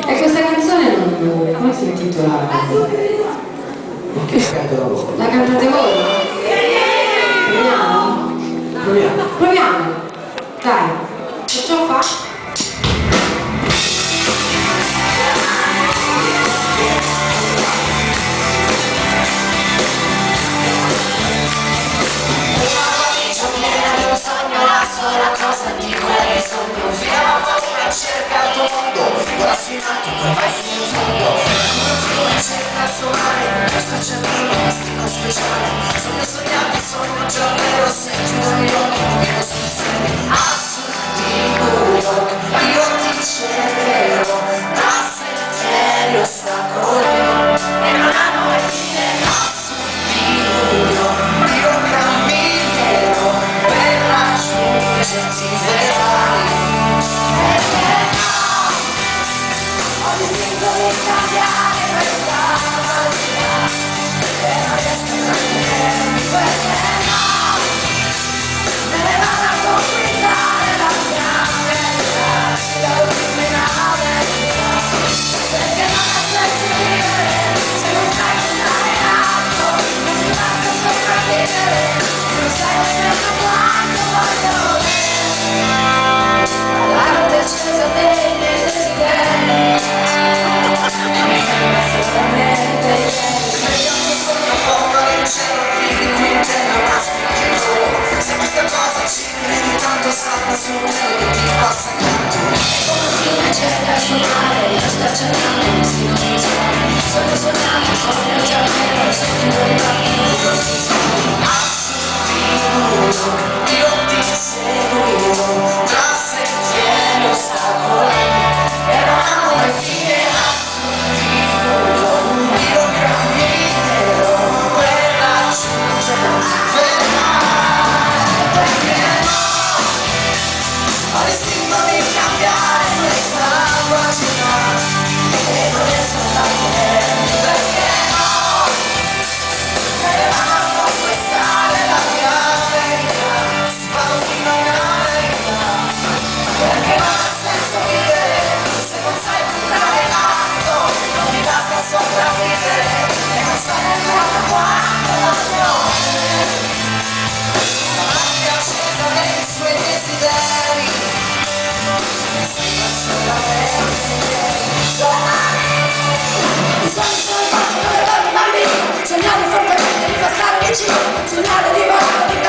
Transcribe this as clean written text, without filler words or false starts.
E questa canzone non... come si intitola? Che scatolo? La cantate voi? Proviamo? Proviamo. Proviamo! Dai, che ce lo fa? La cosa di quel sogno fino a paura cerca il tuo mondo prossimato poi vai fino in fondo come cerca il suo mare questo cervello plastico speciale sogno sognato sogno giornero se giuro io non sul serio assurdi buio io ti cercherò da sentieri ostacoli e non hanno mai fine assurdi buio io camminerò per raggiungerti vedrai perché no ho l'istinto di cambiare questa mattina e non riesco a capire perché no me ne vado a conquistare la mia verità la ultima verità perché non la senti vivere se non sai stare in alto non ti basta sopravvivere non sai nemmeno quanto voglio alla decisa dei miei desideri mi sembra solamente ieri io non sono poco in cielo di cui intendo una spinto se questa cosa ci credi tanto salva su un cielo ti passa tanto e come un fiume cerca il suo mare io sto cercando un destino speciale sogno sognato sogno già vero sogno arrivato non si sa assurdi io ti seguirò tra sentieri ostacoli e non hanno mai fine assurdi io camminerò per raggiungerti vedrai perché no ho l'istinto di cambiare questa pagina e non riesco a capire perché no me ne vado a conquistare la mia verità vado fino in verità perché non ha senso vivere se non sai puntare in alto non mi basta sopravvivere e non sai nemmeno quanto voglio davanti accesa dei suoi desideri mi sembra solamente domani i sogni sono i posti dove dormo bambini sognare fortemente di passare vicino sognare di volare